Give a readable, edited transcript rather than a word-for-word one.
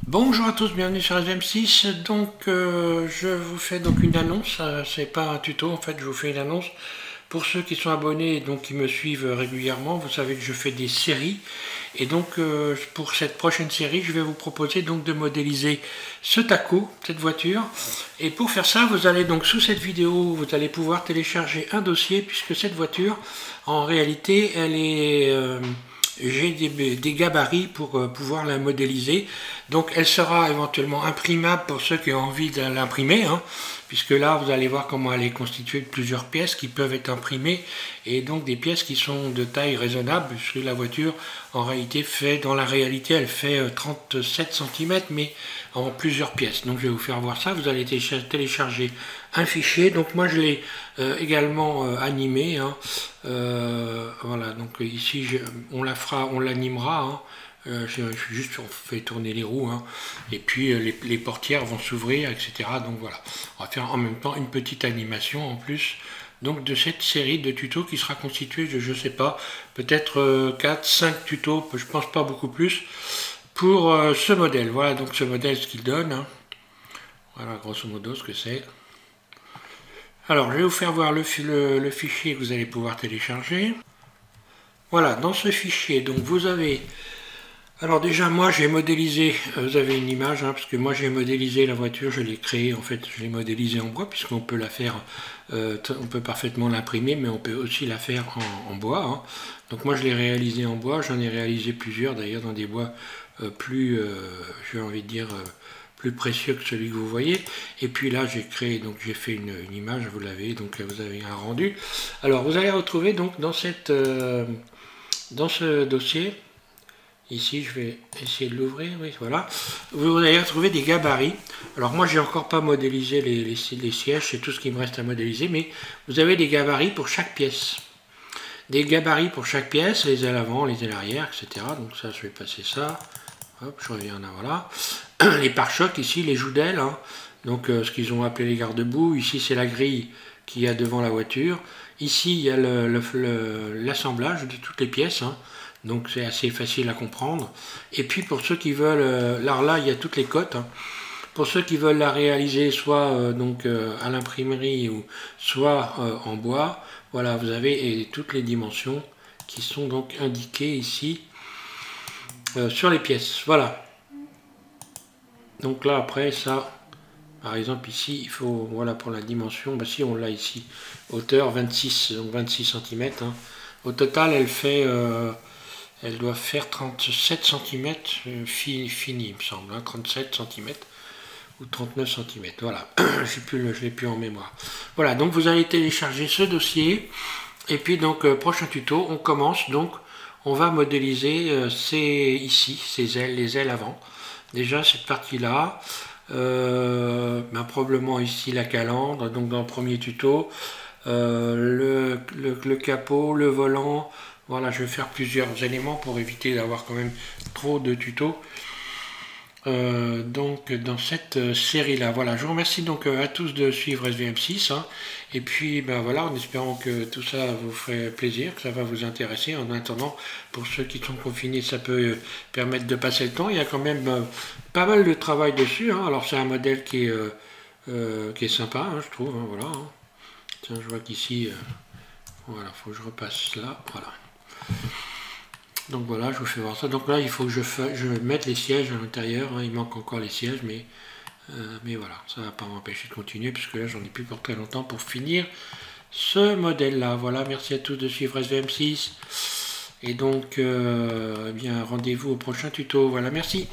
Bonjour à tous, bienvenue sur SM6. Donc je vous fais donc une annonce, c'est pas un tuto en fait, je vous fais une annonce. Pour ceux qui sont abonnés et donc qui me suivent régulièrement, vous savez que je fais des séries. Et donc pour cette prochaine série, je vais vous proposer donc de modéliser ce taco, cette voiture. Et pour faire ça, vous allez donc sous cette vidéo, vous allez pouvoir télécharger un dossier puisque cette voiture, en réalité, elle est... j'ai des gabarits pour pouvoir la modéliser. Donc elle sera éventuellement imprimable pour ceux qui ont envie de l'imprimer, hein, puisque là vous allez voir comment elle est constituée de plusieurs pièces qui peuvent être imprimées et donc des pièces qui sont de taille raisonnable, puisque la voiture en réalité fait, dans la réalité elle fait 37 cm mais en plusieurs pièces. Donc je vais vous faire voir ça, vous allez télécharger un fichier, donc moi je l'ai également animé, hein. Voilà, donc ici on l'animera, hein. Juste on fait tourner les roues, hein, et puis les portières vont s'ouvrir, etc. Donc voilà, on va faire en même temps une petite animation en plus donc de cette série de tutos qui sera constituée de, je sais pas, peut-être 4-5 tutos, je pense pas beaucoup plus, pour ce modèle. Voilà donc ce modèle, ce qu'il donne, hein. Voilà grosso modo ce que c'est. Alors je vais vous faire voir le fichier que vous allez pouvoir télécharger. Voilà, dans ce fichier, donc vous avez... Alors déjà, moi j'ai modélisé, vous avez une image, hein, parce que moi j'ai modélisé la voiture, je l'ai créée, en fait je l'ai modélisée en bois, puisqu'on peut la faire, on peut parfaitement l'imprimer, mais on peut aussi la faire en bois, hein. Donc moi je l'ai réalisé en bois, j'en ai réalisé plusieurs d'ailleurs dans des bois plus, j'ai envie de dire, plus précieux que celui que vous voyez. Et puis là j'ai créé, donc j'ai fait une image, vous l'avez, donc vous avez un rendu. Alors vous allez retrouver donc dans ce dossier. Ici, je vais essayer de l'ouvrir, oui, voilà. Vous allez retrouver des gabarits. Alors moi, j'ai encore pas modélisé les sièges, c'est tout ce qui me reste à modéliser, mais vous avez des gabarits pour chaque pièce. Des gabarits pour chaque pièce, les ailes avant, les ailes arrière, etc. Donc ça, je vais passer ça. Hop, je reviens là, voilà. Les pare-chocs, ici, les joues d'ailes, hein. Donc ce qu'ils ont appelé les garde-boue. Ici, c'est la grille qu'il y a devant la voiture. Ici, il y a l'assemblage de toutes les pièces, hein. Donc c'est assez facile à comprendre. Et puis pour ceux qui veulent, là il y a toutes les cotes, hein. Pour ceux qui veulent la réaliser soit à l'imprimerie ou soit en bois, voilà, vous avez toutes les dimensions qui sont donc indiquées ici sur les pièces. Voilà. Donc là après ça, par exemple ici, il faut, voilà pour la dimension, bah si on l'a ici, hauteur 26, donc 26 cm, hein. Au total elle fait... elle doit faire 37 cm fini, il me semble, hein, 37 cm ou 39 cm. Voilà, je ne l'ai plus en mémoire. Voilà, donc vous allez télécharger ce dossier. Et puis donc, prochain tuto, on commence. Donc, on va modéliser ici, ces ailes, les ailes avant. Déjà, cette partie-là. Probablement ici la calandre, donc dans le premier tuto. Le capot, le volant. Voilà, je vais faire plusieurs éléments pour éviter d'avoir quand même trop de tutos. Donc dans cette série là, voilà, je vous remercie donc à tous de suivre SVM6, hein, et puis ben voilà, en espérant que tout ça vous ferait plaisir, que ça va vous intéresser. En attendant, pour ceux qui sont confinés, ça peut permettre de passer le temps. Il y a quand même pas mal de travail dessus, hein. Alors c'est un modèle qui est sympa, hein, je trouve, hein, voilà, hein. Tiens, je vois qu'ici voilà, faut que je repasse là, voilà. Donc voilà, je vous fais voir ça. Donc là, il faut que je mette les sièges à l'intérieur, hein. Il manque encore les sièges, mais voilà, ça ne va pas m'empêcher de continuer, puisque là, j'en ai plus pour très longtemps pour finir ce modèle-là. Voilà, merci à tous de suivre SVM6. Et donc, eh bien, rendez-vous au prochain tuto. Voilà, merci.